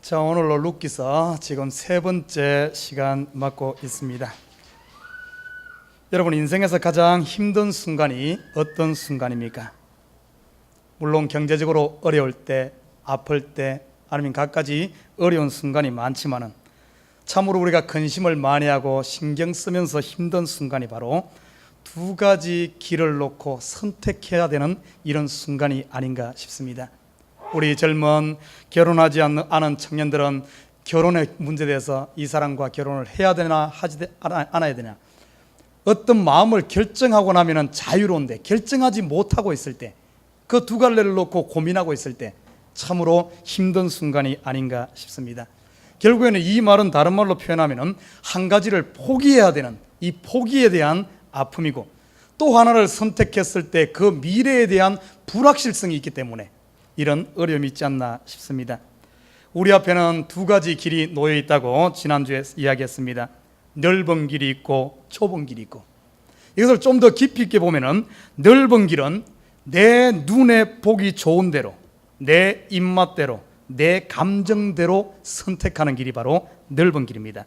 자, 오늘로 룻기서 지금 세 번째 시간 맡고 있습니다. 여러분, 인생에서 가장 힘든 순간이 어떤 순간입니까? 물론 경제적으로 어려울 때, 아플 때, 아니면 갖가지 어려운 순간이 많지만은 참으로 우리가 근심을 많이 하고 신경 쓰면서 힘든 순간이 바로 두 가지 길을 놓고 선택해야 되는 이런 순간이 아닌가 싶습니다. 우리 젊은 결혼하지 않은 청년들은 결혼의 문제에 대해서 이 사람과 결혼을 해야 되나 하지 않아야 되냐, 어떤 마음을 결정하고 나면 자유로운데 결정하지 못하고 있을 때, 그 두 갈래를 놓고 고민하고 있을 때 참으로 힘든 순간이 아닌가 싶습니다. 결국에는 이 말은 다른 말로 표현하면 한 가지를 포기해야 되는 이 포기에 대한 아픔이고, 또 하나를 선택했을 때 그 미래에 대한 불확실성이 있기 때문에 이런 어려움이 있지 않나 싶습니다. 우리 앞에는 두 가지 길이 놓여 있다고 지난주에 이야기했습니다. 넓은 길이 있고 좁은 길이 있고, 이것을 좀 더 깊이 있게 보면은 넓은 길은 내 눈에 보기 좋은 대로, 내 입맛대로, 내 감정대로 선택하는 길이 바로 넓은 길입니다.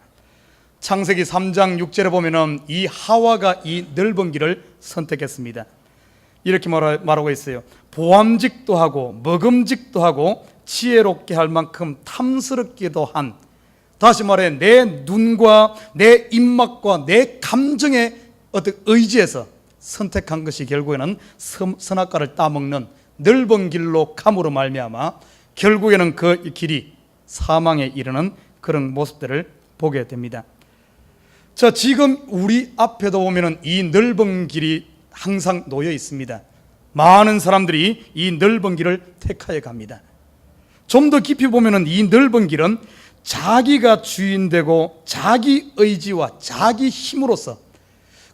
창세기 3장 6절에 보면은 이 하와가 이 넓은 길을 선택했습니다. 이렇게 말하고 있어요. 보암직도 하고 먹음직도 하고 지혜롭게 할 만큼 탐스럽기도 한, 다시 말해 내 눈과 내 입맛과 내 감정의 어떤 의지에서 선택한 것이 결국에는 선악과를 따먹는 넓은 길로 감으로 말미암아 결국에는 그 길이 사망에 이르는 그런 모습들을 보게 됩니다. 자, 지금 우리 앞에도 보면은 이 넓은 길이 항상 놓여 있습니다. 많은 사람들이 이 넓은 길을 택하여 갑니다. 좀 더 깊이 보면은 이 넓은 길은 자기가 주인되고 자기 의지와 자기 힘으로서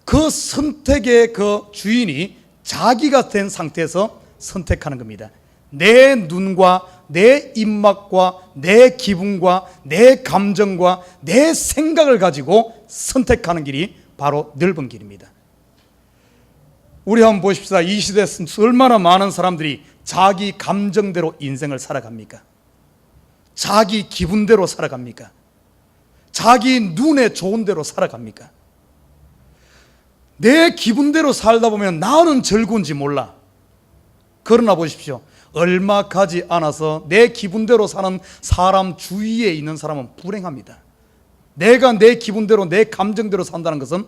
그 선택의 그 주인이 자기가 된 상태에서 선택하는 겁니다. 내 눈과 내 입맛과 내 기분과 내 감정과 내 생각을 가지고 선택하는 길이 바로 넓은 길입니다. 우리 한번 보십시다. 이 시대에 얼마나 많은 사람들이 자기 감정대로 인생을 살아갑니까? 자기 기분대로 살아갑니까? 자기 눈에 좋은 대로 살아갑니까? 내 기분대로 살다 보면 나는 즐거운지 몰라. 그러나 보십시오, 얼마 가지 않아서 내 기분대로 사는 사람 주위에 있는 사람은 불행합니다. 내가 내 기분대로 내 감정대로 산다는 것은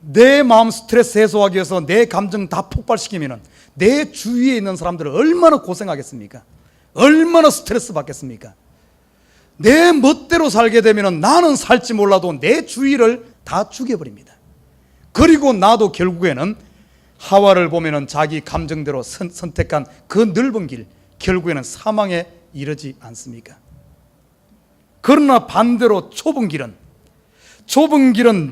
내 마음 스트레스 해소하기 위해서 내 감정 다 폭발시키면 내 주위에 있는 사람들은 얼마나 고생하겠습니까? 얼마나 스트레스 받겠습니까? 내 멋대로 살게 되면 나는 살지 몰라도 내 주위를 다 죽여버립니다. 그리고 나도 결국에는 하와를 보면 자기 감정대로 선택한 그 넓은 길, 결국에는 사망에 이르지 않습니까? 그러나 반대로 좁은 길은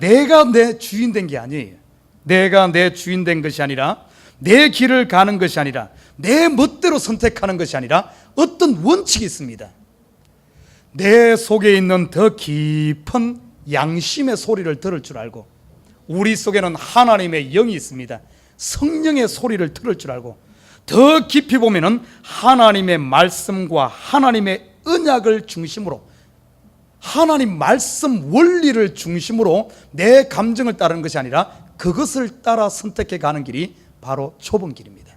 내가 내 주인 된 게 아니에요. 내가 내 주인 된 것이 아니라, 내 길을 가는 것이 아니라, 내 멋대로 선택하는 것이 아니라 어떤 원칙이 있습니다. 내 속에 있는 더 깊은 양심의 소리를 들을 줄 알고, 우리 속에는 하나님의 영이 있습니다. 성령의 소리를 들을 줄 알고, 더 깊이 보면은 하나님의 말씀과 하나님의 언약을 중심으로, 하나님 말씀 원리를 중심으로 내 감정을 따르는 것이 아니라 그것을 따라 선택해 가는 길이 바로 좁은 길입니다.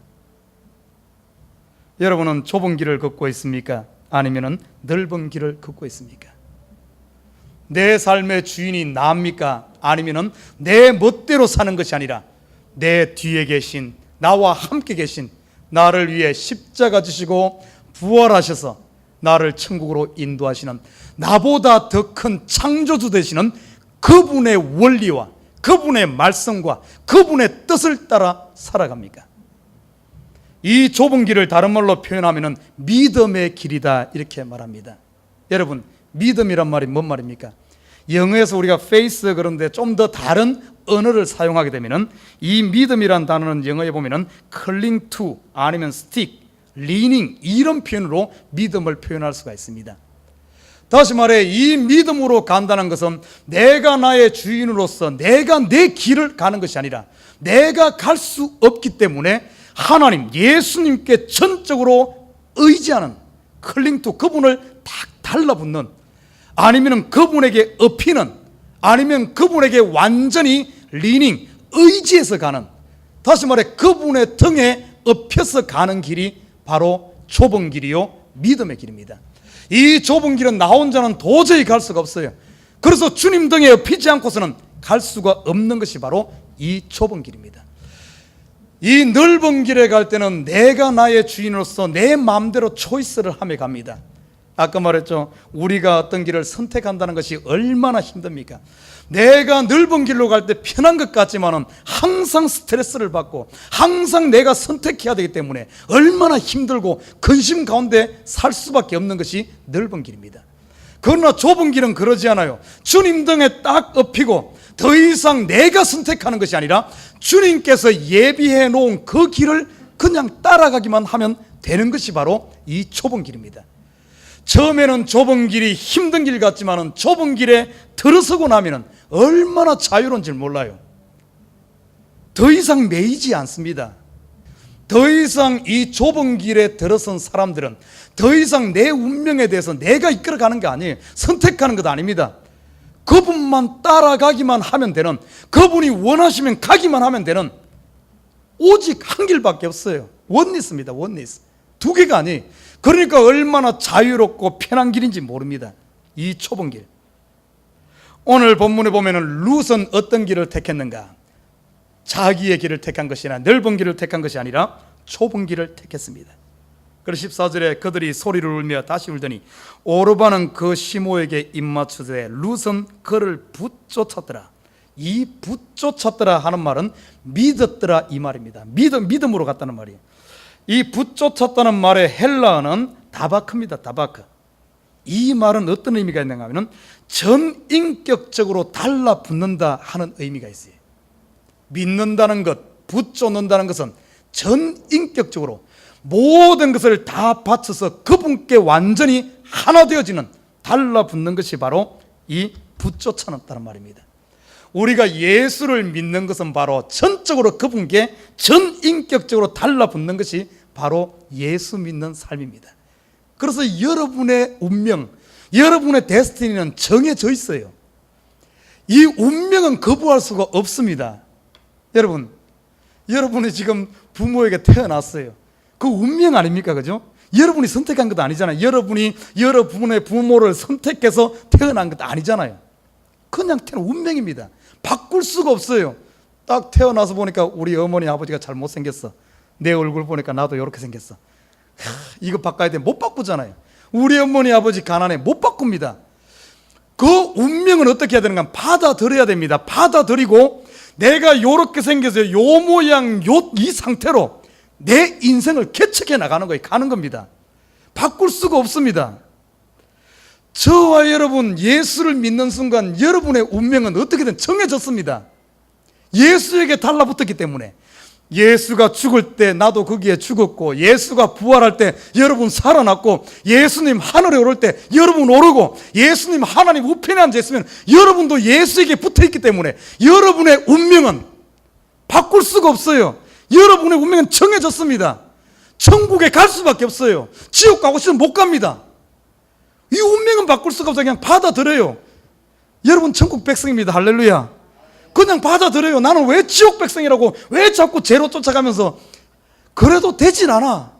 여러분은 좁은 길을 걷고 있습니까? 아니면 넓은 길을 걷고 있습니까? 내 삶의 주인이 나입니까? 아니면 내 멋대로 사는 것이 아니라 내 뒤에 계신, 나와 함께 계신, 나를 위해 십자가 지시고 부활하셔서 나를 천국으로 인도하시는, 나보다 더 큰 창조주 되시는 그분의 원리와 그분의 말씀과 그분의 뜻을 따라 살아갑니까? 이 좁은 길을 다른 말로 표현하면 믿음의 길이다, 이렇게 말합니다. 여러분, 믿음이란 말이 뭔 말입니까? 영어에서 우리가 faith, 그런데 좀 더 다른 언어를 사용하게 되면 이 믿음이란 단어는 영어에 보면 cling to, 아니면 stick, leaning, 이런 표현으로 믿음을 표현할 수가 있습니다. 다시 말해, 이 믿음으로 간다는 것은 내가 나의 주인으로서 내가 내 길을 가는 것이 아니라 내가 갈 수 없기 때문에 하나님, 예수님께 전적으로 의지하는, 클링 투, 그분을 딱 달라붙는, 아니면 그분에게 업히는, 아니면 그분에게 완전히 리닝, 의지해서 가는, 다시 말해 그분의 등에 업혀서 가는 길이 바로 좁은 길이요 믿음의 길입니다. 이 좁은 길은 나 혼자는 도저히 갈 수가 없어요. 그래서 주님 등에 업히지 않고서는 갈 수가 없는 것이 바로 이 좁은 길입니다. 이 넓은 길에 갈 때는 내가 나의 주인으로서 내 마음대로 초이스를 하며 갑니다. 아까 말했죠, 우리가 어떤 길을 선택한다는 것이 얼마나 힘듭니까? 내가 넓은 길로 갈 때 편한 것 같지만은 항상 스트레스를 받고 항상 내가 선택해야 되기 때문에 얼마나 힘들고 근심 가운데 살 수밖에 없는 것이 넓은 길입니다. 그러나 좁은 길은 그러지 않아요. 주님 등에 딱 업히고 더 이상 내가 선택하는 것이 아니라 주님께서 예비해 놓은 그 길을 그냥 따라가기만 하면 되는 것이 바로 이 좁은 길입니다. 처음에는 좁은 길이 힘든 길 같지만은 좁은 길에 들어서고 나면은 얼마나 자유로운지 몰라요. 더 이상 매이지 않습니다. 더 이상 이 좁은 길에 들어선 사람들은 더 이상 내 운명에 대해서 내가 이끌어가는 게 아니에요. 선택하는 것 아닙니다. 그분만 따라가기만 하면 되는, 그분이 원하시면 가기만 하면 되는 오직 한 길밖에 없어요. 원리스입니다. 원리스. 두 개가 아니에요. 그러니까 얼마나 자유롭고 편한 길인지 모릅니다. 이 좁은 길. 오늘 본문에 보면은 룻은 어떤 길을 택했는가? 자기의 길을 택한 것이 아니라, 넓은 길을 택한 것이 아니라 좁은 길을 택했습니다. 그래서 14절에 그들이 소리를 울며 다시 울더니 오르바는 그 시모에게 입맞추되 룻은 그를 붙쫓았더라. 이 붙쫓았더라 하는 말은 믿었더라 이 말입니다. 믿음으로 갔다는 말이에요. 이 붙쫓았다는 말의 헬라어는 다바크입니다. 다바크. 이 말은 어떤 의미가 있는가 하면 전인격적으로 달라붙는다 하는 의미가 있어요. 믿는다는 것, 붙쫓는다는 것은 전인격적으로 모든 것을 다 바쳐서 그분께 완전히 하나 되어지는, 달라붙는 것이 바로 이 붙쫓아놨다는 말입니다. 우리가 예수를 믿는 것은 바로 전적으로 그분께 전인격적으로 달라붙는 것이 바로 예수 믿는 삶입니다. 그래서 여러분의 운명, 여러분의 데스티니는 정해져 있어요. 이 운명은 거부할 수가 없습니다. 여러분이 지금 부모에게 태어났어요. 그 운명 아닙니까? 그죠? 여러분이 선택한 것도 아니잖아요. 여러분이 여러분의 부모를 선택해서 태어난 것도 아니잖아요. 그냥 태어난 운명입니다. 바꿀 수가 없어요. 딱 태어나서 보니까 우리 어머니 아버지가 잘못생겼어. 내 얼굴 보니까 나도 이렇게 생겼어. 이거 바꿔야 돼. 못 바꾸잖아요. 우리 어머니 아버지 가난해. 못 바꿉니다. 그 운명은 어떻게 해야 되는가? 받아들여야 됩니다. 받아들이고 내가 이렇게 생겨서 요 모양 이 상태로 내 인생을 개척해 나가는 거예요. 가는 겁니다. 바꿀 수가 없습니다. 저와 여러분 예수를 믿는 순간 여러분의 운명은 어떻게든 정해졌습니다. 예수에게 달라붙었기 때문에. 예수가 죽을 때 나도 거기에 죽었고, 예수가 부활할 때 여러분 살아났고, 예수님 하늘에 오를 때 여러분 오르고, 예수님 하나님 우편에 앉아 있으면 여러분도 예수에게 붙어있기 때문에 여러분의 운명은 바꿀 수가 없어요. 여러분의 운명은 정해졌습니다. 천국에 갈 수밖에 없어요. 지옥 가고 싶으면 못 갑니다. 이 운명은 바꿀 수가 없어요. 그냥 받아들여요. 여러분 천국 백성입니다. 할렐루야. 그냥 받아들여요. 나는 왜 지옥 백성이라고 왜 자꾸 죄로 쫓아가면서, 그래도 되진 않아.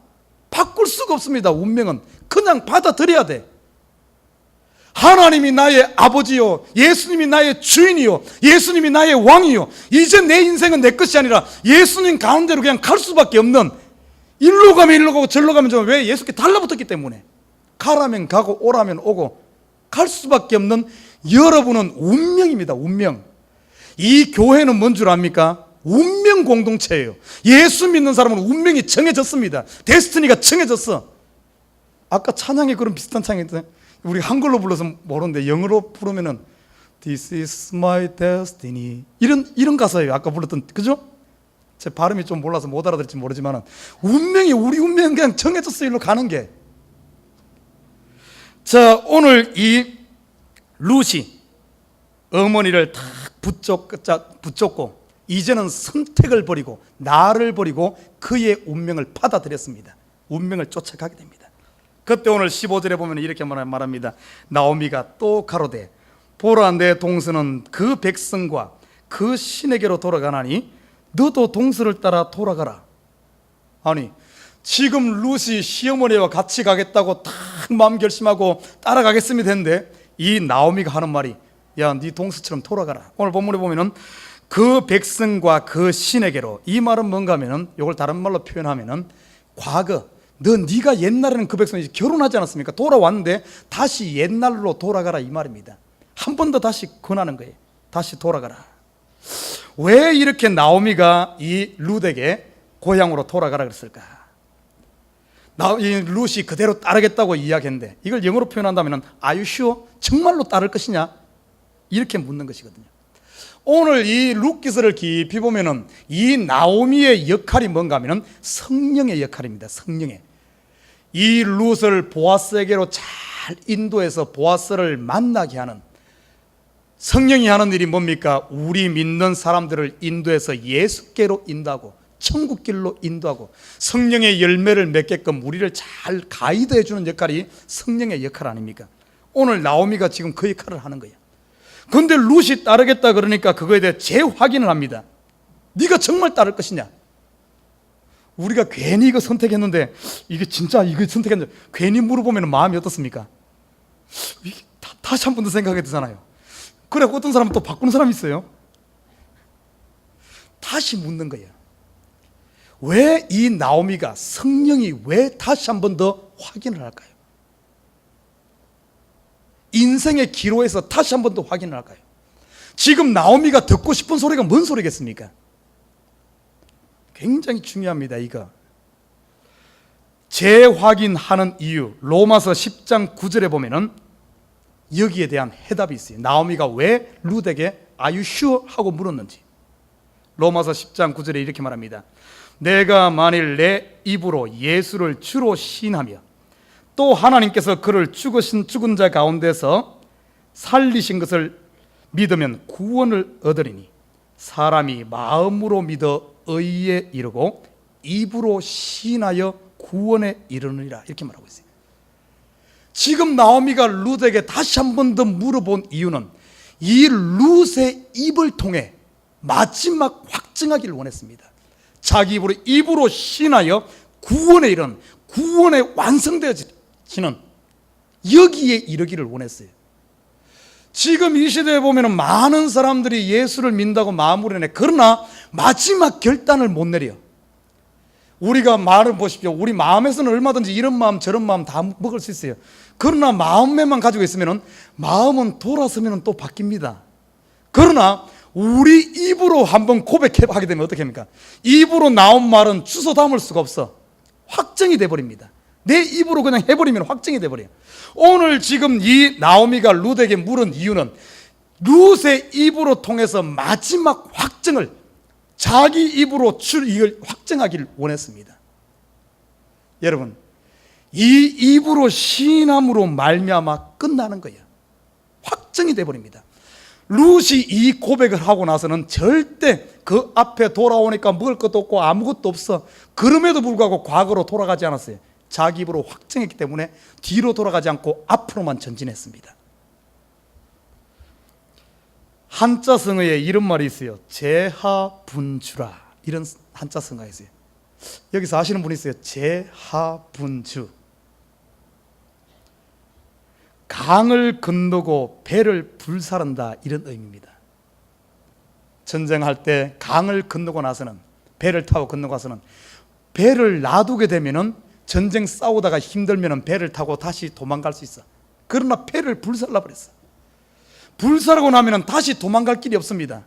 바꿀 수가 없습니다. 운명은 그냥 받아들여야 돼. 하나님이 나의 아버지요, 예수님이 나의 주인이요, 예수님이 나의 왕이요, 이제 내 인생은 내 것이 아니라 예수님 가운데로 그냥 갈 수밖에 없는, 일로 가면 일로 가고 절로 가면 절로, 왜? 예수께 달라붙었기 때문에. 가라면 가고 오라면 오고 갈 수밖에 없는 여러분은 운명입니다. 운명. 이 교회는 뭔 줄 압니까? 운명 공동체예요. 예수 믿는 사람은 운명이 정해졌습니다. 데스티니가 정해졌어. 아까 찬양에 그런 비슷한 찬양이 있어요. 우리 한글로 불러서 모르는데 영어로 부르면은 This is my destiny, 이런 가사예요. 아까 불렀던, 그죠? 제 발음이 좀 몰라서 못 알아들을지 모르지만 운명이, 우리 운명은 그냥 정해졌어요. 일로 가는 게. 자, 오늘 이 룻이 어머니를 탁 붙잡고 이제는 선택을 버리고 나를 버리고 그의 운명을 받아들였습니다. 운명을 쫓아가게 됩니다. 그때 오늘 15절에 보면 이렇게 말합니다. 나오미가 또 가로되 보라 내 동서는 그 백성과 그 신에게로 돌아가나니 너도 동서를 따라 돌아가라. 아니 지금 룻이 시어머니와 같이 가겠다고 딱 마음 결심하고 따라가겠습니다 했는데 이 나오미가 하는 말이 야 네 동서처럼 돌아가라. 오늘 본문에 보면은 그 백성과 그 신에게로, 이 말은 뭔가 하면은 이걸 다른 말로 표현하면은 과거 네가 옛날에는 그 백성이 결혼하지 않았습니까? 돌아왔는데 다시 옛날로 돌아가라 이 말입니다. 한 번 더 다시 권하는 거예요. 다시 돌아가라. 왜 이렇게 나오미가 이 룻에게 고향으로 돌아가라 그랬을까? 이 룻이 그대로 따르겠다고 이야기했는데 이걸 영어로 표현한다면 Are you sure? 정말로 따를 것이냐? 이렇게 묻는 것이거든요. 오늘 이 룻기서를 깊이 보면은 이 나오미의 역할이 뭔가 하면은 성령의 역할입니다. 성령의. 이 룻을 보아스에게로 잘 인도해서 보아스를 만나게 하는, 성령이 하는 일이 뭡니까? 우리 믿는 사람들을 인도해서 예수께로 인도하고 천국길로 인도하고 성령의 열매를 맺게끔 우리를 잘 가이드해 주는 역할이 성령의 역할 아닙니까? 오늘 나오미가 지금 그 역할을 하는 거예요. 그런데 룻이 따르겠다 그러니까 그거에 대해 재확인을 합니다. 네가 정말 따를 것이냐? 우리가 괜히 이거 선택했는데 이게 진짜 이거 선택했는데 괜히 물어보면 마음이 어떻습니까? 다시 한 번 더 생각하게 되잖아요. 그래 어떤 사람은 또 바꾸는 사람이 있어요. 다시 묻는 거예요. 왜 이 나오미가, 성령이 왜 다시 한 번 더 확인을 할까요? 인생의 기로에서 다시 한 번 더 확인을 할까요? 지금 나오미가 듣고 싶은 소리가 뭔 소리겠습니까? 굉장히 중요합니다. 이거 재확인하는 이유, 로마서 10장 9절에 보면은 여기에 대한 해답이 있어요. 나오미가 왜 룻에게 Are you sure? 하고 물었는지. 로마서 10장 9절에 이렇게 말합니다. 내가 만일 내 입으로 예수를 주로 시인하며 또 하나님께서 그를 죽은 자 가운데서 살리신 것을 믿으면 구원을 얻으리니 사람이 마음으로 믿어 의에 이르고 입으로 시인하여 구원에 이르느니라. 이렇게 말하고 있어요. 지금 나오미가 룻에게 다시 한 번 더 물어본 이유는 이 룻의 입을 통해 마지막 확증하기를 원했습니다. 자기 입으로 시인하여 구원에 이른, 구원에 완성되어지는 여기에 이르기를 원했어요. 지금 이 시대에 보면 많은 사람들이 예수를 믿는다고 마음으로 내. 그러나 마지막 결단을 못 내려. 우리가 말을 보십시오. 우리 마음에서는 얼마든지 이런 마음 저런 마음 다 먹을 수 있어요. 그러나 마음에만 가지고 있으면 마음은 돌아서면 또 바뀝니다. 그러나 우리 입으로 한번 고백하게 되면 어떻게 합니까? 입으로 나온 말은 주워 담을 수가 없어. 확정이 돼버립니다. 내 입으로 그냥 해버리면 확정이 돼버려요. 오늘 지금 이 나오미가 룻에게 물은 이유는 룻의 입으로 통해서 마지막 확정을 자기 입으로 이걸 확정하기를 원했습니다. 여러분, 이 입으로 시인함으로 말미암아 끝나는 거예요. 확정이 돼버립니다. 룻이 이 고백을 하고 나서는 절대 그 앞에 돌아오니까 먹을 것도 없고 아무것도 없어. 그럼에도 불구하고 과거로 돌아가지 않았어요. 자기 입으로 확정했기 때문에 뒤로 돌아가지 않고 앞으로만 전진했습니다. 한자성어에 이런 말이 있어요. 제하분주라. 이런 한자성어가 있어요. 여기서 아시는 분이 있어요. 제하분주. 강을 건너고 배를 불사른다, 이런 의미입니다. 전쟁할 때 강을 건너고 나서는, 배를 타고 건너가서는, 배를 놔두게 되면은 전쟁 싸우다가 힘들면은 배를 타고 다시 도망갈 수 있어. 그러나 배를 불살라 버렸어. 불사르고 나면은 다시 도망갈 길이 없습니다.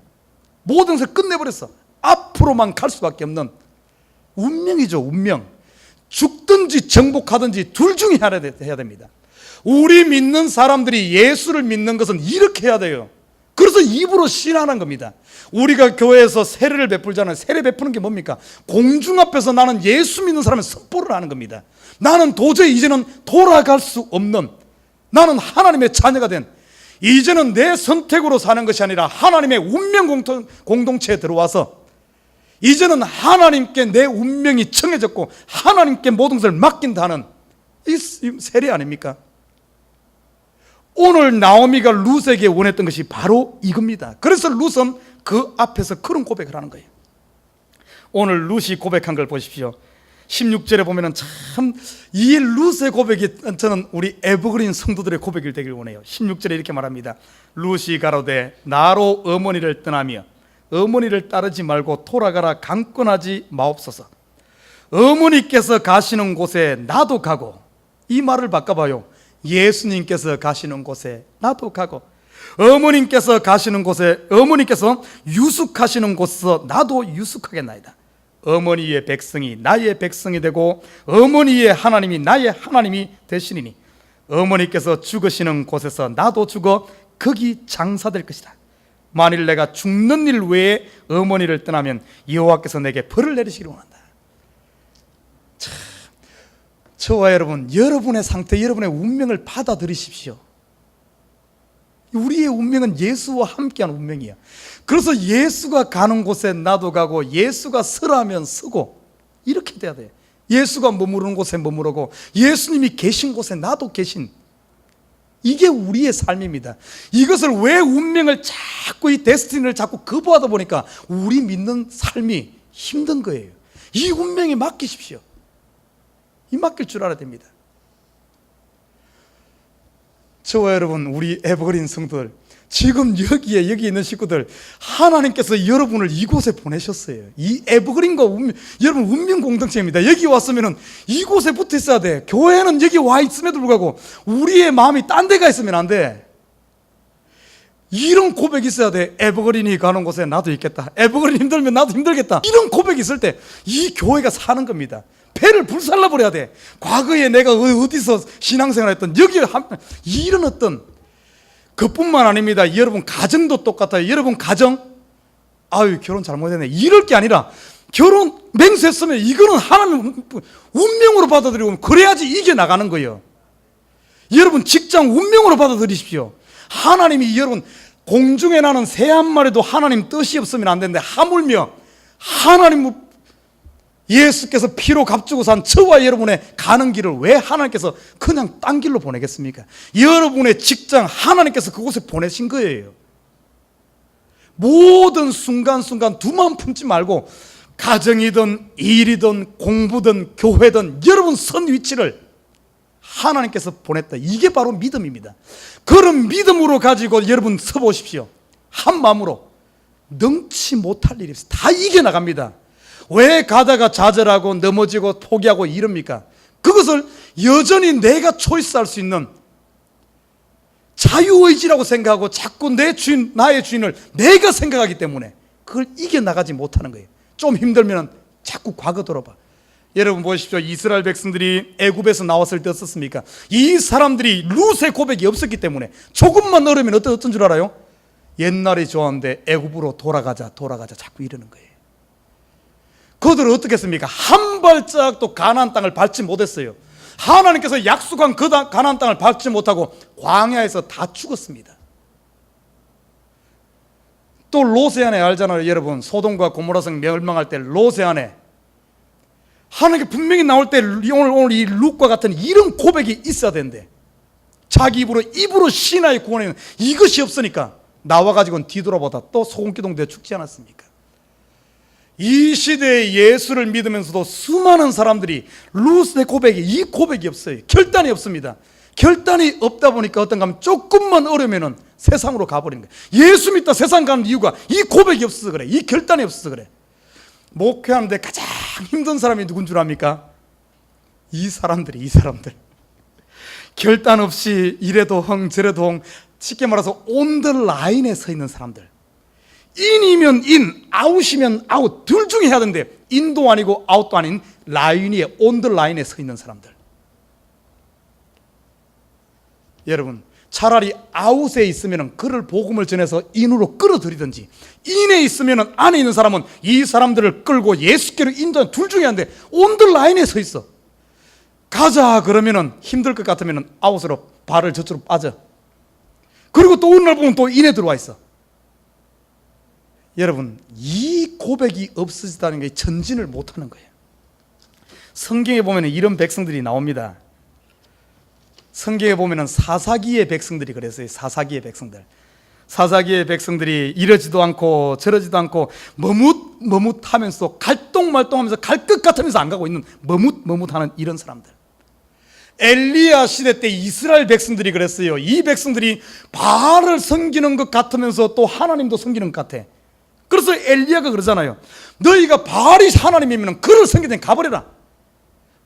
모든 것을 끝내버렸어. 앞으로만 갈 수밖에 없는 운명이죠. 운명. 죽든지 정복하든지 둘 중에 해야 됩니다. 우리 믿는 사람들이 예수를 믿는 것은 이렇게 해야 돼요. 그래서 입으로 신하는 겁니다. 우리가 교회에서 세례를 베풀잖아요. 세례 베푸는 게 뭡니까? 공중 앞에서 나는 예수 믿는 사람의 선포를 하는 겁니다. 나는 도저히 이제는 돌아갈 수 없는, 나는 하나님의 자녀가 된, 이제는 내 선택으로 사는 것이 아니라 하나님의 운명 공동체에 들어와서 이제는 하나님께 내 운명이 정해졌고 하나님께 모든 것을 맡긴다는 이 세례 아닙니까? 오늘 나오미가 룻에게 원했던 것이 바로 이겁니다. 그래서 룻은 그 앞에서 그런 고백을 하는 거예요. 오늘 룻이 고백한 걸 보십시오. 16절에 보면은 참 이 룻의 고백이 저는 우리 에버그린 성도들의 고백이 되길 원해요. 16절에 이렇게 말합니다. 룻이 가로되 나로 어머니를 떠나며 어머니를 따르지 말고 돌아가라 강권하지 마옵소서. 어머니께서 가시는 곳에 나도 가고, 이 말을 바꿔봐요. 예수님께서 가시는 곳에 나도 가고, 어머님께서 가시는 곳에, 어머니께서 유숙하시는 곳에서 나도 유숙하겠나이다. 어머니의 백성이 나의 백성이 되고 어머니의 하나님이 나의 하나님이 되시리니 어머니께서 죽으시는 곳에서 나도 죽어 거기 장사될 것이다. 만일 내가 죽는 일 외에 어머니를 떠나면 여호와께서 내게 벌을 내리시기를 원한다. 참, 저와 여러분의 상태, 여러분의 운명을 받아들이십시오. 우리의 운명은 예수와 함께한 운명이야. 그래서 예수가 가는 곳에 나도 가고, 예수가 서라면 서고, 이렇게 돼야 돼. 예수가 머무르는 곳에 머무르고, 예수님이 계신 곳에 나도 계신, 이게 우리의 삶입니다. 이것을 왜 운명을 자꾸, 이 데스티니를 자꾸 거부하다 보니까 우리 믿는 삶이 힘든 거예요. 이 운명에 맡기십시오. 이 맡길 줄 알아야 됩니다. 저와 여러분, 우리 에버그린 성도들, 지금 여기 있는 식구들, 하나님께서 여러분을 이곳에 보내셨어요. 이 에버그린과 여러분 운명 공동체입니다. 여기 왔으면 이곳에 붙어 있어야 돼. 교회는 여기 와 있음에도 불구하고 우리의 마음이 딴 데 가 있으면 안 돼. 이런 고백이 있어야 돼. 에버그린이 가는 곳에 나도 있겠다. 에버그린 힘들면 나도 힘들겠다. 이런 고백이 있을 때 이 교회가 사는 겁니다. 배를 불살라 버려야 돼. 과거에 내가 어디서 신앙생활 했던 여기 이런 어떤, 그뿐만 아닙니다. 여러분 가정도 똑같아요. 여러분 가정, 아유 결혼 잘못했네, 이럴 게 아니라 결혼 맹세했으면 이거는 하나님 운명으로 받아들이고 그래야지 이겨나가는 거예요. 여러분 직장 운명으로 받아들이십시오. 하나님이, 여러분 공중에 나는 새 한 마리도 하나님 뜻이 없으면 안 되는데, 하물며 하나님 예수께서 피로 값주고 산 저와 여러분의 가는 길을 왜 하나님께서 그냥 딴 길로 보내겠습니까? 여러분의 직장 하나님께서 그곳에 보내신 거예요. 모든 순간순간 두 마음 품지 말고, 가정이든 일이든 공부든 교회든 여러분 선 위치를 하나님께서 보냈다. 이게 바로 믿음입니다. 그런 믿음으로 가지고 여러분 서보십시오. 한 마음으로 능치 못할 일이 없어요. 다 이겨나갑니다. 왜 가다가 좌절하고 넘어지고 포기하고 이럽니까? 그것을 여전히 내가 초이스할 수 있는 자유의지라고 생각하고 자꾸 내 주인, 나의 주인을 내가 생각하기 때문에 그걸 이겨나가지 못하는 거예요. 좀 힘들면 자꾸 과거 돌아봐. 여러분 보십시오. 이스라엘 백성들이 애굽에서 나왔을 때 어떻습니까? 이 사람들이 룻의 고백이 없었기 때문에 조금만 어려면 어떤 줄 알아요? 옛날이 좋았는데 애굽으로 돌아가자 자꾸 이러는 거예요. 그들은 어떻게 했습니까? 한 발짝도 가나안 땅을 밟지 못했어요. 하나님께서 약속한 그 가나안 땅을 밟지 못하고 광야에서 다 죽었습니다. 또 롯의 아내 알잖아요. 여러분 소돔과 고모라성 멸망할 때 롯의 아내, 하나님께 분명히 나올 때 오늘 이 룻과 같은 이런 고백이 있어야 되는데, 자기 입으로 신하의 구원에 이것이 없으니까 나와가지고는 뒤돌아보다 또 소금기둥 되 죽지 않았습니까? 이 시대에 예수를 믿으면서도 수많은 사람들이 룻의 고백이, 이 고백이 없어요. 결단이 없습니다. 결단이 없다 보니까 어떤가 하면 조금만 어려면은 세상으로 가버리는 거예요. 예수 믿다 세상 가는 이유가 이 고백이 없어서 그래. 이 결단이 없어서 그래. 목회하는데 가장 힘든 사람이 누군 줄 압니까? 이 사람들. 결단 없이 이래도 흥 저래도 흥, 쉽게 말해서 온 더 라인에 서 있는 사람들. 인이면 인, 아웃이면 아웃, 둘 중에 해야 되는데 인도 아니고 아웃도 아닌 라인 위에, 온 더 라인에 서 있는 사람들. 여러분 차라리 아웃에 있으면 그를 복음을 전해서 인으로 끌어들이든지, 인에 있으면 안에 있는 사람은 이 사람들을 끌고 예수께로 인도하는, 둘 중에 한데 온 더 라인에 서 있어. 가자 그러면은 힘들 것 같으면 아웃으로 발을 저쪽으로 빠져. 그리고 또 어느 날 보면 또 인에 들어와 있어. 여러분 이 고백이 없어지다는 게 전진을 못하는 거예요. 성경에 보면 이런 백성들이 나옵니다. 성경에 보면은 사사기의 백성들이 그랬어요. 사사기의 백성들. 사사기의 백성들이 이러지도 않고 저러지도 않고 머뭇하면서 갈똥말똥하면서 갈 것 같으면서 안 가고 있는 머뭇하는 이런 사람들. 엘리야 시대 때 이스라엘 백성들이 그랬어요. 이 백성들이 바알을 섬기는 것 같으면서 또 하나님도 섬기는 것 같아. 그래서 엘리야가 그러잖아요. 너희가 바알이 하나님이면 그를 섬기든 가버려라.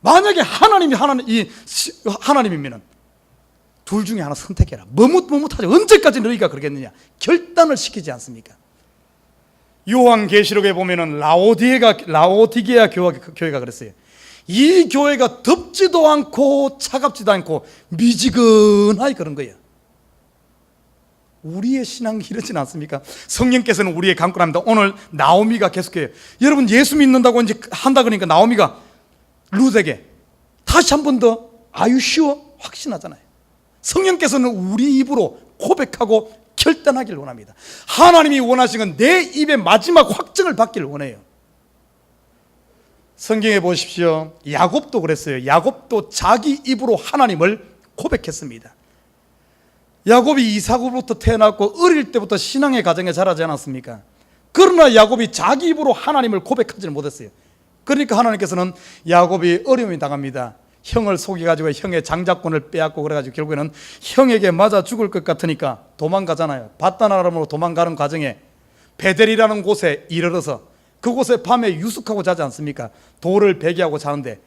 만약에 하나님이면 둘 중에 하나 선택해라. 머뭇하지. 언제까지 너희가 그러겠느냐. 결단을 시키지 않습니까? 요한계시록에 보면은 라오디게아 교회가 그랬어요. 이 교회가 덥지도 않고 차갑지도 않고 미지근하게 그런 거예요. 우리의 신앙이 이러진 않습니까? 성령께서는 우리의 강권합니다. 오늘 나오미가 계속해요. 여러분 예수 믿는다고 이제 한다 그러니까 나오미가 룻에게 다시 한 번 더 아유시오 확신하잖아요. 성령께서는 우리 입으로 고백하고 결단하기를 원합니다. 하나님이 원하시는 건 내 입의 마지막 확증을 받기를 원해요. 성경에 보십시오. 야곱도 그랬어요. 야곱도 자기 입으로 하나님을 고백했습니다. 야곱이 이삭으로부터 태어났고 어릴 때부터 신앙의 가정에 자라지 않았습니까? 그러나 야곱이 자기 입으로 하나님을 고백하지는 못했어요. 그러니까 하나님께서는 야곱이 어려움이 당합니다. 형을 속여가지고 형의 장자권을 빼앗고 그래가지고 결국에는 형에게 맞아 죽을 것 같으니까 도망가잖아요. 바단 아람으로 도망가는 과정에 베델이라는 곳에 이르러서 그곳에 밤에 유숙하고 자지 않습니까? 돌을 베개하고 자는데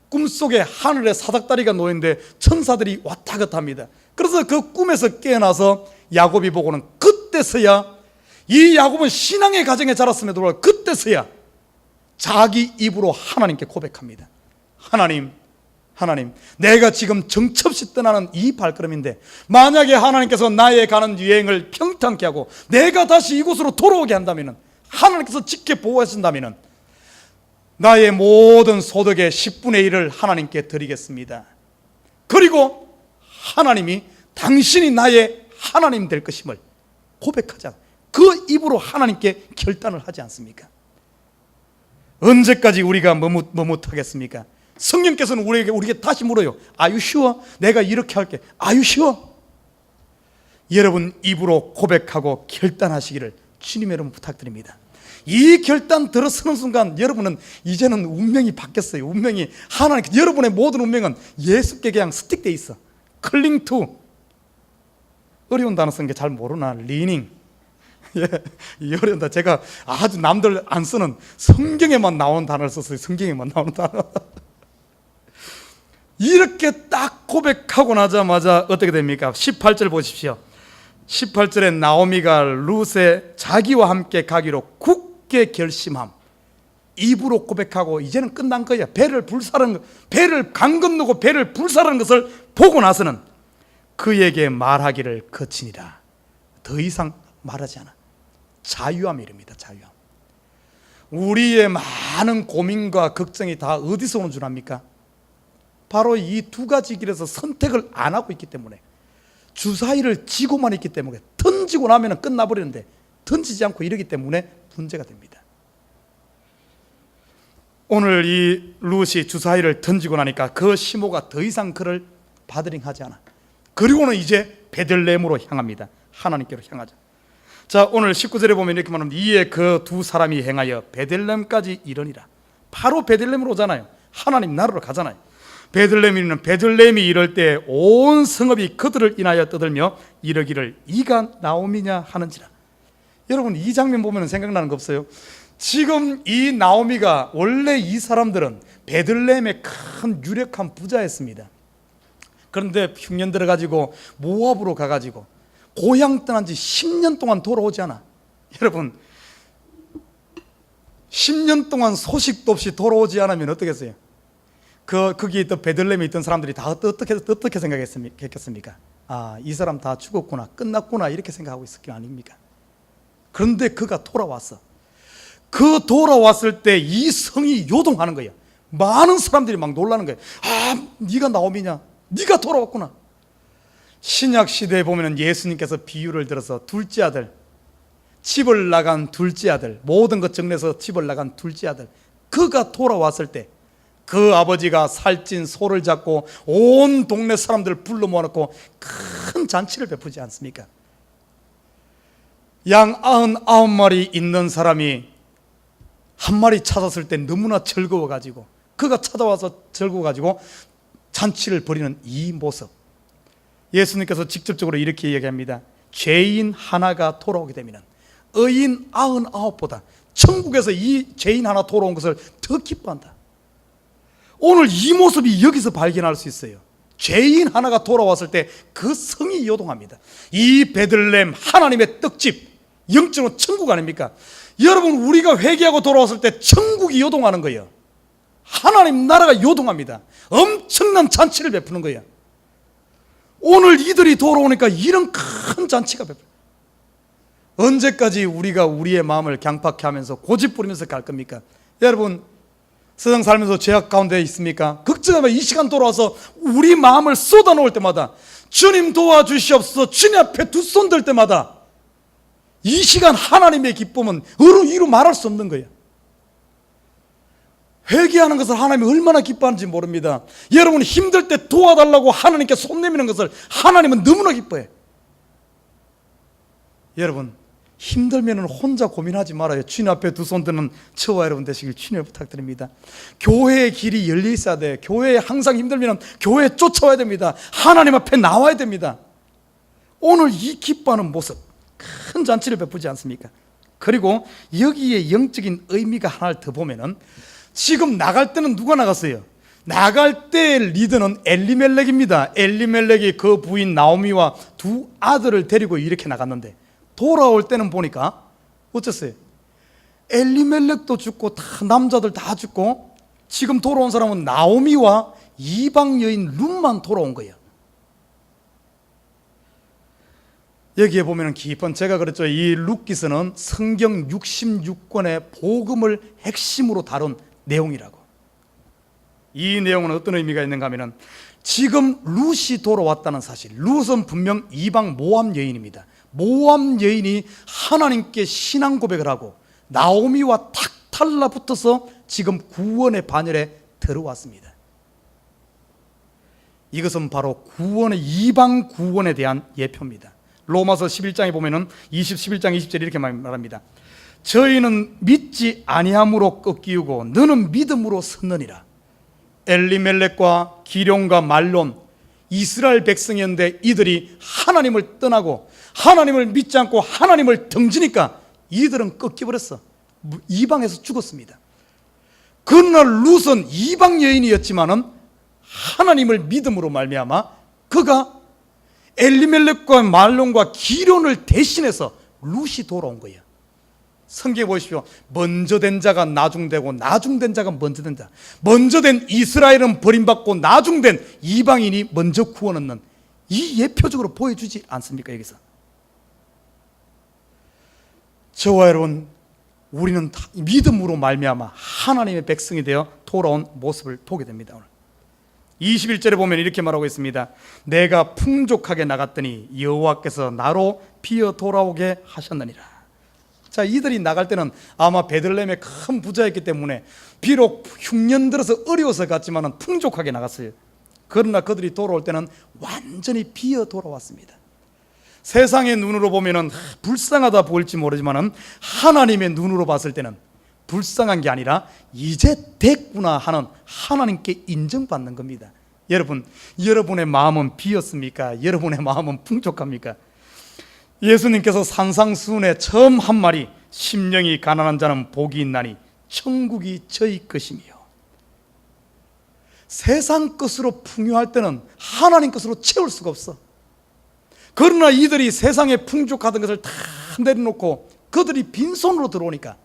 꿈속에 하늘에 사닥다리가 놓였는데 천사들이 왔다 갔다 합니다. 그래서 그 꿈에서 깨어나서 야곱이 보고는 그때서야, 이 야곱은 신앙의 가정에 자랐음에도 불구하고 그때서야 자기 입으로 하나님께 고백합니다. 하나님, 내가 지금 정처없이 떠나는 이 발걸음인데 만약에 하나님께서 나의 가는 여행을 평탄케 하고 내가 다시 이곳으로 돌아오게 한다면, 하나님께서 지켜보호하신다면 나의 모든 소득의 10분의 1을 하나님께 드리겠습니다. 그리고 하나님이 당신이 나의 하나님 될 것임을 고백하자. 그 입으로 하나님께 결단을 하지 않습니까? 언제까지 우리가 머뭇하겠습니까? 성령께서는 우리에게 다시 물어요. Are you sure? 내가 이렇게 할게. Are you sure? 여러분 입으로 고백하고 결단하시기를 주님의 이름으로 부탁드립니다. 이 결단 들어서는 순간 여러분은 이제는 운명이 바뀌었어요. 운명이 하나님, 여러분의 모든 운명은 예수께 그냥 스틱돼 있어. 클링 투. 어려운 단어 쓴 게 잘 모르나? 리닝. 예, 이 어려운다. 제가 아주 남들 안 쓰는 성경에만 나오는 단어를 썼어요. 성경에만 나오는 단어. 이렇게 딱 고백하고 나자마자 어떻게 됩니까? 18절 보십시오. 18절에 나오미가 룻의 자기와 함께 가기로 굳게 결심함. 입으로 고백하고 이제는 끝난 거야. 배를 강 건너고 배를 불사르는 것을 보고 나서는 그에게 말하기를 거치니라. 더 이상 말하지 않아. 자유함이 이릅니다. 자유함. 우리의 많은 고민과 걱정이 다 어디서 오는 줄 압니까? 바로 이 두 가지 길에서 선택을 안 하고 있기 때문에, 주사위를 쥐고만 있기 때문에, 던지고 나면 끝나버리는데 던지지 않고 이러기 때문에 문제가 됩니다. 오늘 이 룻이 주사위를 던지고 나니까 그 시모가 더 이상 그를 바드링하지 않아. 그리고는 이제 베들레헴으로 향합니다. 하나님께로 향하자. 자, 오늘 19절에 보면 이렇게 말합니다. 이에 그 두 사람이 행하여 베들레헴까지 이르니라. 바로 베들레헴으로 오잖아요. 하나님 나라로 가잖아요. 베들레헴이 이럴 때 온 성읍이 그들을 인하여 떠들며 이르기를 이가 나오미냐 하는지라. 여러분 이 장면 보면 생각나는 거 없어요? 지금 이 나오미가, 원래 이 사람들은 베들레헴의 큰 유력한 부자였습니다. 그런데 흉년 들어가지고 모압으로 가가지고 고향 떠난 지 10년 동안 돌아오지 않아. 여러분 10년 동안 소식도 없이 돌아오지 않으면 어떻겠어요? 거기에 있던 베들레헴에 있던 사람들이 다 어떻게 생각했겠습니까? 아, 이 사람 다 죽었구나, 끝났구나, 이렇게 생각하고 있을 게 아닙니까? 그런데 그가 돌아왔어. 그 돌아왔을 때 이 성이 요동하는 거예요. 많은 사람들이 막 놀라는 거예요. 아, 네가 나오미냐? 네가 돌아왔구나. 신약 시대에 보면 예수님께서 비유를 들어서 둘째 아들, 집을 나간 둘째 아들, 모든 것 정리해서 집을 나간 둘째 아들, 그가 돌아왔을 때 그 아버지가 살찐 소를 잡고 온 동네 사람들을 불러 모아놓고 큰 잔치를 베푸지 않습니까? 양 99마리 있는 사람이 한 마리 찾았을 때 너무나 즐거워가지고 그가 찾아와서 즐거워가지고 잔치를 벌이는 이 모습, 예수님께서 직접적으로 이렇게 얘기합니다. 죄인 하나가 돌아오게 되면 의인 99보다 천국에서 이 죄인 하나 돌아온 것을 더 기뻐한다. 오늘 이 모습이 여기서 발견할 수 있어요. 죄인 하나가 돌아왔을 때 그 성이 요동합니다. 이 베들레헴 하나님의 떡집, 영적으로 천국 아닙니까? 여러분, 우리가 회개하고 돌아왔을 때 천국이 요동하는 거예요. 하나님 나라가 요동합니다. 엄청난 잔치를 베푸는 거예요. 오늘 이들이 돌아오니까 이런 큰 잔치가 베풀어요. 언제까지 우리가 우리의 마음을 강팍해 하면서 고집 부리면서 갈 겁니까? 여러분, 세상 살면서 죄악 가운데 있습니까? 걱정하면 이 시간 돌아와서 우리 마음을 쏟아놓을 때마다 주님 도와주시옵소서, 주님 앞에 두 손 들 때마다 이 시간 하나님의 기쁨은 이루 말할 수 없는 거예요. 회개하는 것을 하나님이 얼마나 기뻐하는지 모릅니다. 여러분, 힘들 때 도와달라고 하나님께 손 내미는 것을 하나님은 너무나 기뻐해요. 여러분, 힘들면 혼자 고민하지 말아요. 주님 앞에 두 손 드는 저와 여러분 되시길 주님 부탁드립니다. 교회의 길이 열려 있어야 돼요. 교회에 항상 힘들면 교회에 쫓아와야 됩니다. 하나님 앞에 나와야 됩니다. 오늘 이 기뻐하는 모습, 큰 잔치를 베푸지 않습니까? 그리고 여기에 영적인 의미가 하나를 더 보면은, 지금 나갈 때는 누가 나갔어요? 나갈 때 리더는 엘리멜렉입니다. 엘리멜렉이 그 부인 나오미와 두 아들을 데리고 이렇게 나갔는데, 돌아올 때는 보니까 어땠어요? 엘리멜렉도 죽고 다 남자들 다 죽고, 지금 돌아온 사람은 나오미와 이방 여인 룻만 돌아온 거예요. 여기에 보면 깊은, 제가 그랬죠, 이 룻기서는 성경 66권의 복음을 핵심으로 다룬 내용이라고. 이 내용은 어떤 의미가 있는가 하면, 지금 룻이 돌아왔다는 사실, 룻은 분명 이방 모함 여인입니다. 모함 여인이 하나님께 신앙 고백을 하고 나오미와 탁 달라붙어서 지금 구원의 반열에 들어왔습니다. 이것은 바로 구원의, 이방 구원에 대한 예표입니다. 로마서 11장에 보면은 11장 20절에 이렇게 말합니다. 저희는 믿지 아니함으로 꺾이고 너는 믿음으로 섰느니라. 엘리멜렉과 기룡과 말론, 이스라엘 백성이었는데 이들이 하나님을 떠나고 하나님을 믿지 않고 하나님을 등지니까 이들은 꺾여버렸어. 이방에서 죽었습니다. 그러나 룻은 이방 여인이었지만은 하나님을 믿음으로 말미암아 그가 엘리멜렉과 말론과 기론을 대신해서 룻이 돌아온 거예요. 성경에 보십시오. 먼저 된 자가 나중되고 나중된 자가 먼저 된 자. 먼저 된 이스라엘은 버림받고 나중된 이방인이 먼저 구원 얻는, 이 예표적으로 보여주지 않습니까? 여기서 저와 여러분, 우리는 다 믿음으로 말미암아 하나님의 백성이 되어 돌아온 모습을 보게 됩니다. 오늘 21절에 보면 이렇게 말하고 있습니다. 내가 풍족하게 나갔더니 여호와께서 나로 피어 돌아오게 하셨느니라. 자, 이들이 나갈 때는 아마 베들레헴의 큰 부자였기 때문에 비록 흉년 들어서 어려워서 갔지만 풍족하게 나갔어요. 그러나 그들이 돌아올 때는 완전히 비어 돌아왔습니다. 세상의 눈으로 보면 불쌍하다 보일지 모르지만 하나님의 눈으로 봤을 때는 불쌍한 게 아니라 이제 됐구나 하는, 하나님께 인정받는 겁니다. 여러분, 여러분의 마음은 비었습니까? 여러분의 마음은 풍족합니까? 예수님께서 산상수훈에 처음 한 말이, 심령이 가난한 자는 복이 있나니 천국이 저희 것이며. 세상 것으로 풍요할 때는 하나님 것으로 채울 수가 없어. 그러나 이들이 세상에 풍족하던 것을 다 내려놓고 그들이 빈손으로 들어오니까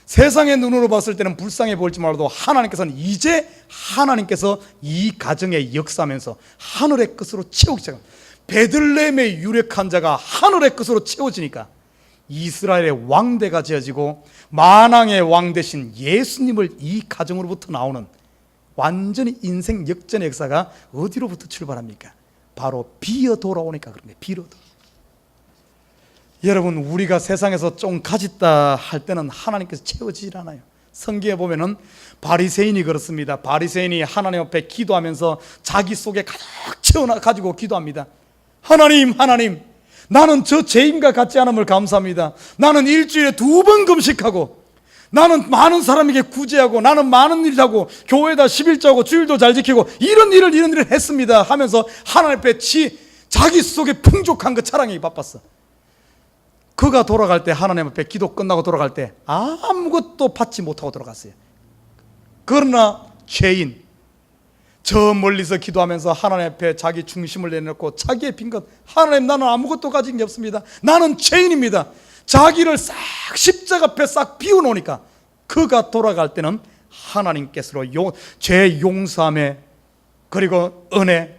세상의 눈으로 봤을 때는 불쌍해 보일지 몰라도 하나님께서는 이제 하나님께서 이 가정에 역사하면서 하늘의 것으로 채우기 시작합니다. 베들레헴의 유력한 자가 하늘의 것으로 채워지니까 이스라엘의 왕대가 지어지고 만왕의 왕 되신 예수님을 이 가정으로부터 나오는 완전히 인생 역전의 역사가 어디로부터 출발합니까? 바로 비어 돌아오니까 그런 거예요. 비어 돌아. 여러분, 우리가 세상에서 좀 가졌다 할 때는 하나님께서 채워지질 않아요. 성경에 보면은 바리새인이 그렇습니다. 바리새인이 하나님 앞에 기도하면서 자기 속에 가득 채워가지고 기도합니다. 하나님, 나는 저 죄인과 같지 않음을 감사합니다. 나는 일주일에 2번 금식하고, 나는 많은 사람에게 구제하고, 나는 많은 일을 하고, 교회에다 11조하고 주일도 잘 지키고, 이런 일을 했습니다 하면서 하나님 앞에 자기 속에 풍족한 그 자랑이 바빴어. 그가 돌아갈 때, 하나님 앞에 기도 끝나고 돌아갈 때 아무것도 받지 못하고 돌아갔어요. 그러나 죄인, 저 멀리서 기도하면서 하나님 앞에 자기 중심을 내놓고 자기의 빈 것, 하나님, 나는 아무것도 가진 게 없습니다. 나는 죄인입니다. 자기를 싹 십자가 앞에 싹 비워놓으니까 그가 돌아갈 때는 하나님께서 죄 용서함에, 그리고 은혜,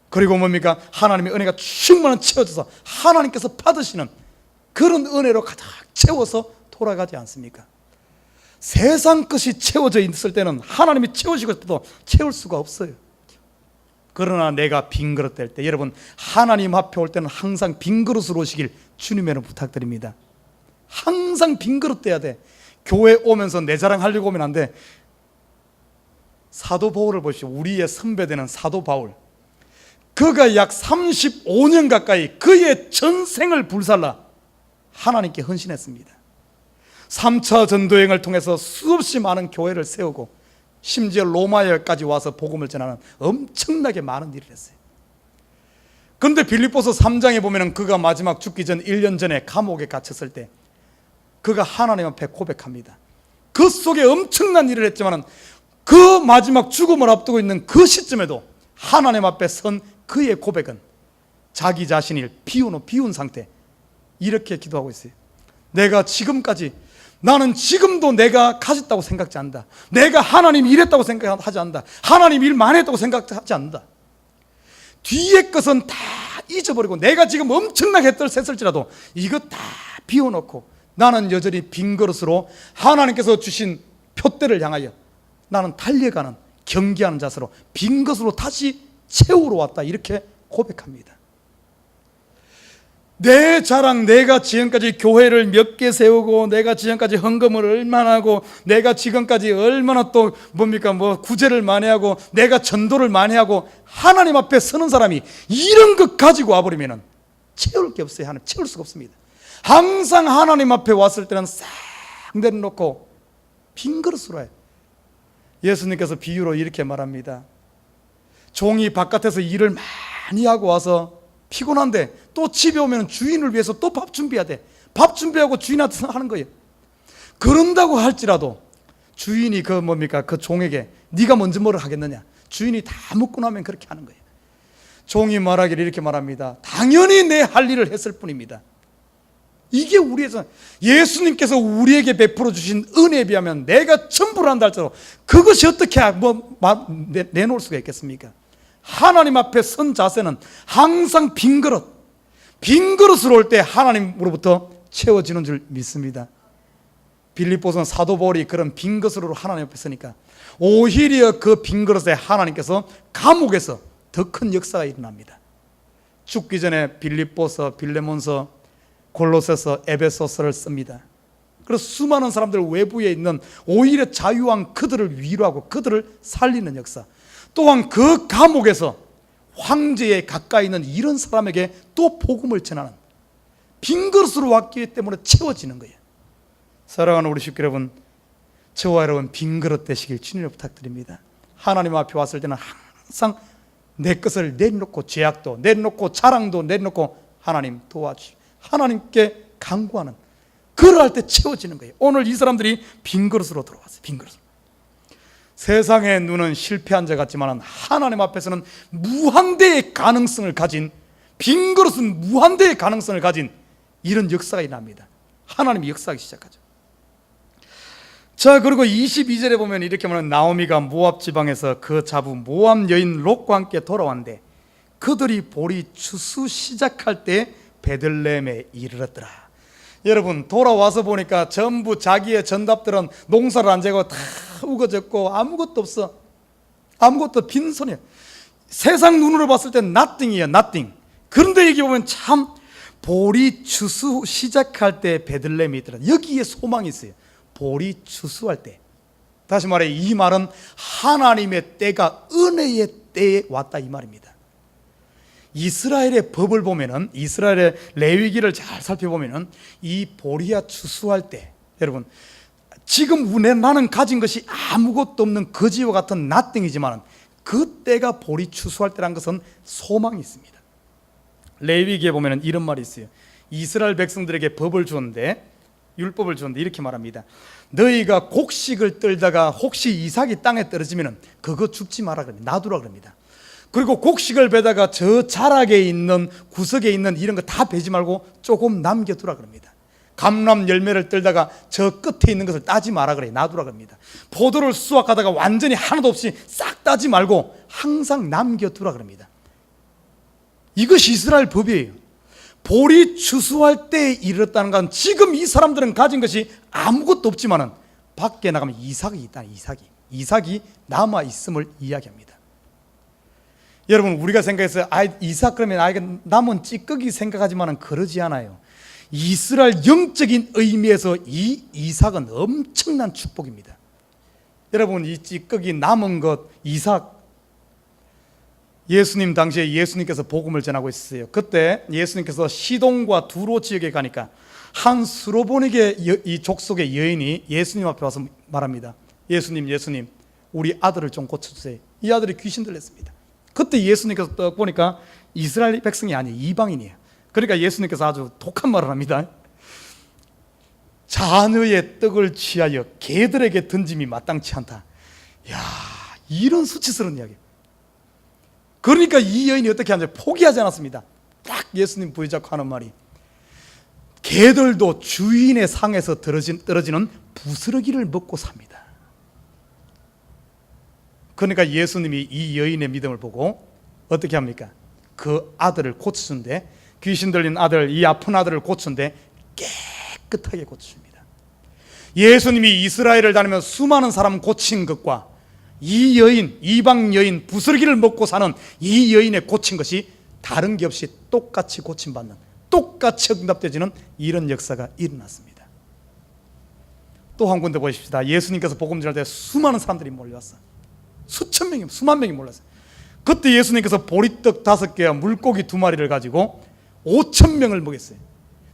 그리고 뭡니까? 하나님의 은혜가 충만히 채워져서 하나님께서 받으시는 그런 은혜로 가득 채워서 돌아가지 않습니까? 세상 것이 채워져 있을 때는 하나님이 채우시고 싶어도 채울 수가 없어요. 그러나 내가 빈 그릇 될 때, 여러분, 하나님 앞에 올 때는 항상 빈 그릇으로 오시길 주님에는 부탁드립니다. 항상 빈 그릇 돼야 돼. 교회 오면서 내 자랑하려고 오면 안 돼. 사도 바울을 보십시오. 우리의 선배되는 사도 바울, 그가 약 35년 가까이 그의 전생을 불살라 하나님께 헌신했습니다. 3차 전도여행을 통해서 수없이 많은 교회를 세우고, 심지어 로마에까지 와서 복음을 전하는 엄청나게 많은 일을 했어요. 그런데 빌립보서 3장에 보면 그가 마지막 죽기 전 1년 전에 감옥에 갇혔을 때 그가 하나님 앞에 고백합니다. 그 속에 엄청난 일을 했지만 그 마지막 죽음을 앞두고 있는 그 시점에도 하나님 앞에 선 그의 고백은 자기 자신을 비운 상태, 이렇게 기도하고 있어요. 나는 지금도 내가 가졌다고 생각하지 않는다. 내가 하나님 일했다고 생각하지 않는다. 하나님 일 많이 했다고 생각하지 않는다. 뒤의 것은 다 잊어버리고 내가 지금 엄청나게 했을지라도 이것 다 비워놓고 나는 여전히 빈 그릇으로 하나님께서 주신 표대를 향하여 나는 달려가는, 경계하는 자세로 빈 것으로 다시 채우러 왔다, 이렇게 고백합니다. 내 자랑, 내가 지금까지 교회를 몇 개 세우고, 내가 지금까지 헌금을 얼마나 하고, 내가 지금까지 얼마나 또 구제를 많이 하고, 내가 전도를 많이 하고, 하나님 앞에 서는 사람이 이런 것 가지고 와버리면 채울 게 없어요. 하나님 채울 수가 없습니다. 항상 하나님 앞에 왔을 때는 싹 내려놓고 빈 그릇으로 해요. 예수님께서 비유로 이렇게 말합니다. 종이 바깥에서 일을 많이 하고 와서 피곤한데 또 집에 오면 주인을 위해서 또 밥 준비해야 돼. 밥 준비하고 주인한테 하는 거예요. 그런다고 할지라도 주인이 그 종에게 네가 먼저 뭐를 하겠느냐, 주인이 다 먹고 나면 그렇게 하는 거예요. 종이 말하기를 이렇게 말합니다. 당연히 내 할 일을 했을 뿐입니다. 이게 우리에서 예수님께서 우리에게 베풀어 주신 은혜에 비하면 내가 전부를 한다 할지라도 그것이 어떻게 내놓을 수가 있겠습니까? 하나님 앞에 선 자세는 항상 빈 그릇으로 올 때 하나님으로부터 채워지는 줄 믿습니다. 빌립보서는 사도 바울이 그런 빈 그릇으로 하나님 앞에 서니까 오히려 그 빈 그릇에 하나님께서 감옥에서 더 큰 역사가 일어납니다. 죽기 전에 빌립보서, 빌레몬서, 골로새서, 에베소서를 씁니다. 그래서 수많은 사람들 외부에 있는 오히려 자유한 그들을 위로하고 그들을 살리는 역사, 또한 그 감옥에서 황제에 가까이 있는 이런 사람에게 또 복음을 전하는, 빈 그릇으로 왔기 때문에 채워지는 거예요. 사랑하는 우리 식구 여러분, 저와 여러분 빈 그릇 되시길 주님을 부탁드립니다. 하나님 앞에 왔을 때는 항상 내 것을 내놓고, 죄악도 내놓고, 자랑도 내놓고 하나님 도와주시고 하나님께 간구하는, 그럴 때 채워지는 거예요. 오늘 이 사람들이 빈 그릇으로 들어왔어요. 빈 그릇으로. 세상의 눈은 실패한 자 같지만 하나님 앞에서는 무한대의 가능성을 가진, 빈 그릇은 무한대의 가능성을 가진 이런 역사가 일어납니다. 하나님이 역사하기 시작하죠. 자, 그리고 22절에 보면 이렇게 말하는, 나오미가 모압 지방에서 그 자부 모압 여인 롯과 함께 돌아왔는데 그들이 보리 추수 시작할 때 베들레헴에 이르렀더라. 여러분, 돌아와서 보니까 전부 자기의 전답들은 농사를 안 지고 다 우거졌고 아무것도 없어. 아무것도 빈손이야. 세상 눈으로 봤을 땐 nothing이야, nothing. 그런데 여기 보면 참 보리 추수 시작할 때 베들레헴이 있더라. 여기에 소망이 있어요. 볼이 추수할 때, 다시 말해 이 말은 하나님의 때가 은혜의 때에 왔다 이 말입니다. 이스라엘의 법을 보면은, 이스라엘의 레위기를 잘 살펴보면은 이 보리야 추수할 때, 여러분 지금 나는 가진 것이 아무것도 없는 거지와 같은 나땡이지만 그 때가 보리 추수할 때란 것은 소망이 있습니다. 레위기에 보면은 이런 말이 있어요. 이스라엘 백성들에게 법을 주었는데, 율법을 주었는데 이렇게 말합니다. 너희가 곡식을 떨다가 혹시 이삭이 땅에 떨어지면 그거 줍지 마라 그럽니다. 놔두라 그럽니다. 그리고 곡식을 베다가 저 자락에 있는 구석에 있는 이런 거 다 베지 말고 조금 남겨두라 그럽니다. 감람 열매를 떨다가 저 끝에 있는 것을 따지 마라 그래요. 놔두라 그럽니다. 포도를 수확하다가 완전히 하나도 없이 싹 따지 말고 항상 남겨두라 그럽니다. 이것이 이스라엘 법이에요. 볼이 추수할 때에 이르렀다는 건 지금 이 사람들은 가진 것이 아무것도 없지만은 밖에 나가면 이삭이 있다. 이삭이 남아 있음을 이야기합니다. 여러분 우리가 생각해서 이삭 그러면 아이가 남은 찌꺼기 생각하지만은 그러지 않아요. 이스라엘 영적인 의미에서 이 이삭은 엄청난 축복입니다. 여러분 이 찌꺼기 남은 것 이삭, 예수님 당시에 예수님께서 복음을 전하고 있었어요. 그때 예수님께서 시돈과 두로 지역에 가니까 한 수로보닉의 이 족속의 여인이 예수님 앞에 와서 말합니다. 예수님 우리 아들을 좀 고쳐주세요. 이 아들이 귀신 들렸습니다. 그때 예수님께서 딱 보니까 이스라엘 백성이 아니에요. 이방인이에요. 그러니까 예수님께서 아주 독한 말을 합니다. 자녀의 떡을 취하여 개들에게 던짐이 마땅치 않다. 야, 이런 수치스러운 이야기. 그러니까 이 여인이 어떻게 하는지 포기하지 않았습니다. 딱 예수님 부여잡고 하는 말이, 개들도 주인의 상에서 떨어지는 부스러기를 먹고 삽니다. 그러니까 예수님이 이 여인의 믿음을 보고 어떻게 합니까? 그 아들을 고치는데, 귀신 들린 아들, 이 아픈 아들을 고치는데 깨끗하게 고쳐줍니다. 예수님이 이스라엘을 다니며 수많은 사람 고친 것과 이 여인, 이방 여인, 부스러기를 먹고 사는 이 여인의 고친 것이 다른 게 없이 똑같이 고침받는, 똑같이 응답되어지는 이런 역사가 일어났습니다. 또 한 군데 보십시다. 예수님께서 복음 전할 때 수많은 사람들이 몰려왔어요. 수천 명이, 수만 명이 몰랐어요. 그때 예수님께서 보리떡 5개와 물고기 2마리를 가지고 5,000명을 먹였어요.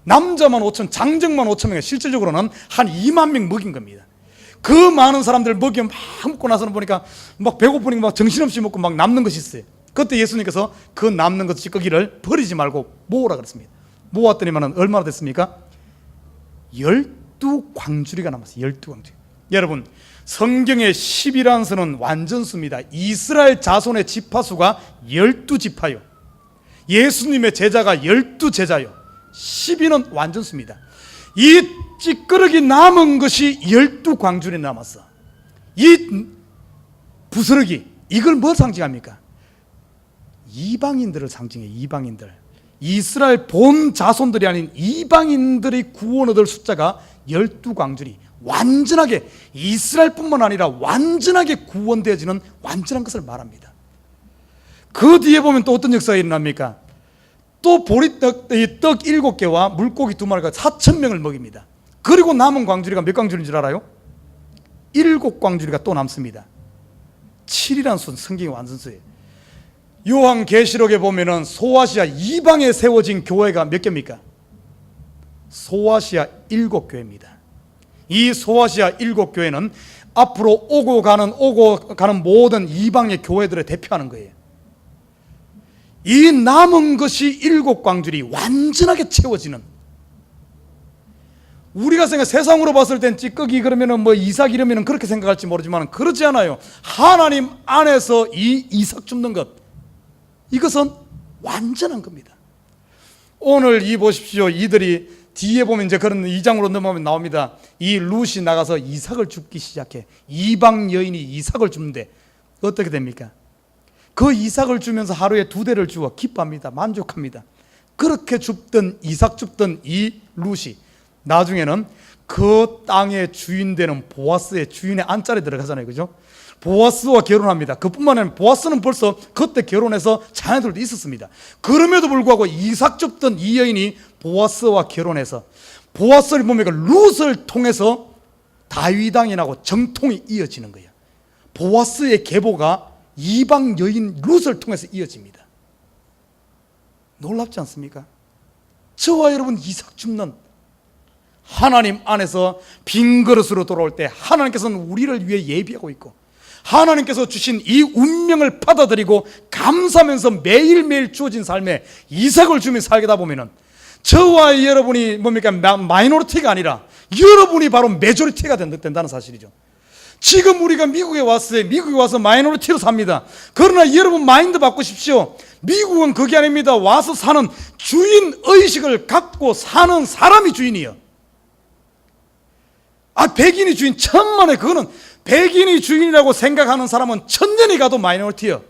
남자만 5,000, 장정만 5,000명, 실질적으로는 한 2만 명 먹인 겁니다. 그 많은 사람들 먹여 막 먹고 나서는 보니까 막 배고프니까 막 정신없이 먹고 막 남는 것이 있어요. 그때 예수님께서 그 남는 것 찌꺼기를 버리지 말고 모으라 그랬습니다. 모았더니만 얼마나 됐습니까? 12광주리가 남았어요. 12광주리. 여러분 성경의 10이라는 수는 완전수입니다. 이스라엘 자손의 지파수가 12지파요. 예수님의 제자가 12제자요. 12는 완전수입니다. 이 찌끄러기 남은 것이 12광주리 남았어. 이 부스러기, 이걸 뭘 상징합니까? 이방인들을 상징해. 이방인들, 이스라엘 본 자손들이 아닌 이방인들이 구원 얻을 숫자가 12광주리, 완전하게 이스라엘뿐만 아니라 완전하게 구원되어지는 완전한 것을 말합니다. 그 뒤에 보면 또 어떤 역사가 일어납니까? 또 보리떡, 떡 7개와 물고기 2마리가 4,000명을 먹입니다. 그리고 남은 광주리가 몇 광주리인 줄 알아요? 7광주리가 또 남습니다. 7이라는 수는 성경의 완전수예요. 요한계시록에 보면은 소아시아 이방에 세워진 교회가 몇 개입니까? 소아시아 7교회입니다. 이 소아시아 7교회는 앞으로 오고 가는 모든 이방의 교회들을 대표하는 거예요. 이 남은 것이 7광주리 완전하게 채워지는, 우리가 세상으로 봤을 땐 찌꺼기 그러면은 뭐 이삭 이러면은 그렇게 생각할지 모르지만 그렇지 않아요. 하나님 안에서 이 이삭 줍는 것, 이것은 완전한 겁니다. 오늘 이 보십시오. 이들이 뒤에 보면 이제 그런 2장으로 넘어가면 나옵니다. 이 룻이 나가서 이삭을 줍기 시작해. 이방 여인이 이삭을 줍는데 어떻게 됩니까? 그 이삭을 주면서 하루에 2대를 주어 기뻐합니다. 만족합니다. 그렇게 줍던 이삭 줍던 이 룻이 나중에는 그 땅의 주인 되는 보아스의 주인의 안짜리에 들어가잖아요. 그죠? 보아스와 결혼합니다. 그뿐만 아니라 보아스는 벌써 그때 결혼해서 자녀들도 있었습니다. 그럼에도 불구하고 이삭 줍던 이 여인이 보아스와 결혼해서, 보아스를 보면 룻을 통해서 다윗왕이라고 정통이 이어지는 거예요. 보아스의 계보가 이방 여인 룻을 통해서 이어집니다. 놀랍지 않습니까? 저와 여러분 이삭 줍는 하나님 안에서 빈 그릇으로 돌아올 때 하나님께서는 우리를 위해 예비하고 있고, 하나님께서 주신 이 운명을 받아들이고 감사하면서 매일매일 주어진 삶에 이삭을 주며 살다 보면은 저와 여러분이 뭡니까? 마이너리티가 아니라 여러분이 바로 메조리티가 된다는 사실이죠. 지금 우리가 미국에 왔어요. 미국에 와서 마이너리티로 삽니다. 그러나 여러분 마인드 바꾸십시오. 미국은 그게 아닙니다. 와서 사는 주인의식을 갖고 사는 사람이 주인이에요. 백인이 주인, 천만에 그거는 백인이 주인이라고 생각하는 사람은 천년이 가도 마이너리티예요.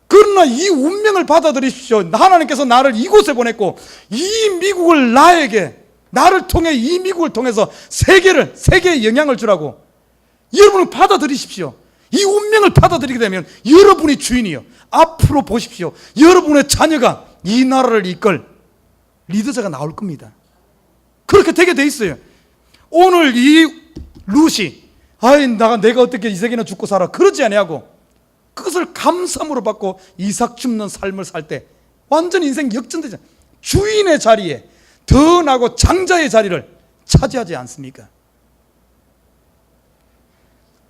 그러나 이 운명을 받아들이십시오. 하나님께서 나를 이곳에 보냈고 이 미국을 나를 통해 이 미국을 통해서 세계에 영향을 주라고 여러분을 받아들이십시오. 이 운명을 받아들이게 되면 여러분이 주인이요. 앞으로 보십시오. 여러분의 자녀가 이 나라를 이끌 리더자가 나올 겁니다. 그렇게 되게 돼 있어요. 오늘 이 룻이 내가 어떻게 이삭이나 죽고 살아 그러지 아니하고 그것을 감사함으로 받고 이삭 줍는 삶을 살 때 완전 인생 역전되죠. 주인의 자리에 더 나고 장자의 자리를 차지하지 않습니까?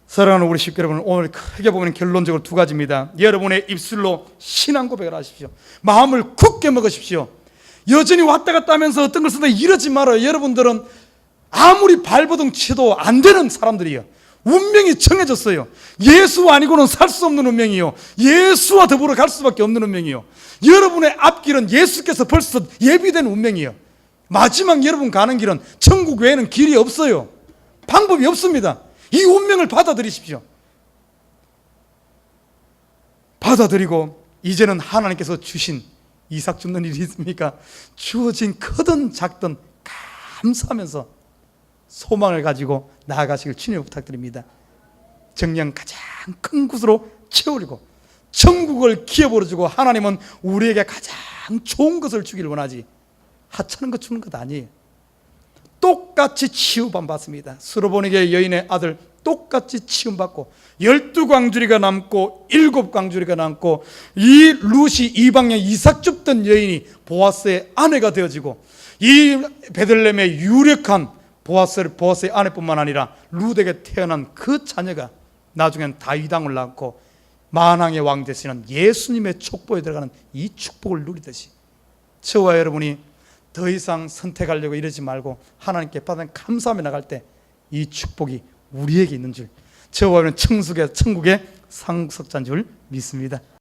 사랑하는 우리 식구 여러분, 오늘 크게 보면 결론적으로 두 가지입니다. 여러분의 입술로 신앙 고백을 하십시오. 마음을 굳게 먹으십시오. 여전히 왔다 갔다 하면서 어떤 걸 쓰다 이러지 말아요. 여러분들은 아무리 발버둥 치도 안 되는 사람들이에요. 운명이 정해졌어요. 예수 아니고는 살 수 없는 운명이요. 예수와 더불어 갈 수밖에 없는 운명이요. 여러분의 앞길은 예수께서 벌써 예비된 운명이에요. 마지막 여러분 가는 길은 천국 외에는 길이 없어요. 방법이 없습니다. 이 운명을 받아들이십시오. 받아들이고 이제는 하나님께서 주신 이삭 줍는 일이 있습니까? 주어진 크든 작든 감사하면서 소망을 가지고 나아가시길 주님 부탁드립니다. 정녕 가장 큰 곳으로 채우려고 천국을 기업으로 주고 하나님은 우리에게 가장 좋은 것을 주길 원하지 하찮은 것 주는 것 아니에요. 똑같이 치유받습니다. 스로보니게 여인의 아들 똑같이 치유받고 12광주리가 남고 7광주리가 남고 이 룻이 이방의 이삭 줍던 여인이 보아스의 아내가 되어지고 이 베들레헴의 유력한 보아스의 아내뿐만 아니라 룻에게 태어난 그 자녀가 나중엔 다윗왕을 낳고 만왕의 왕 되시는 예수님의 촉보에 들어가는 이 축복을 누리듯이 저와 여러분이 더 이상 선택하려고 이러지 말고 하나님께 받은 감사하며 나갈 때 이 축복이 우리에게 있는 줄, 저와 여러분 천국의 상속자인 줄 믿습니다.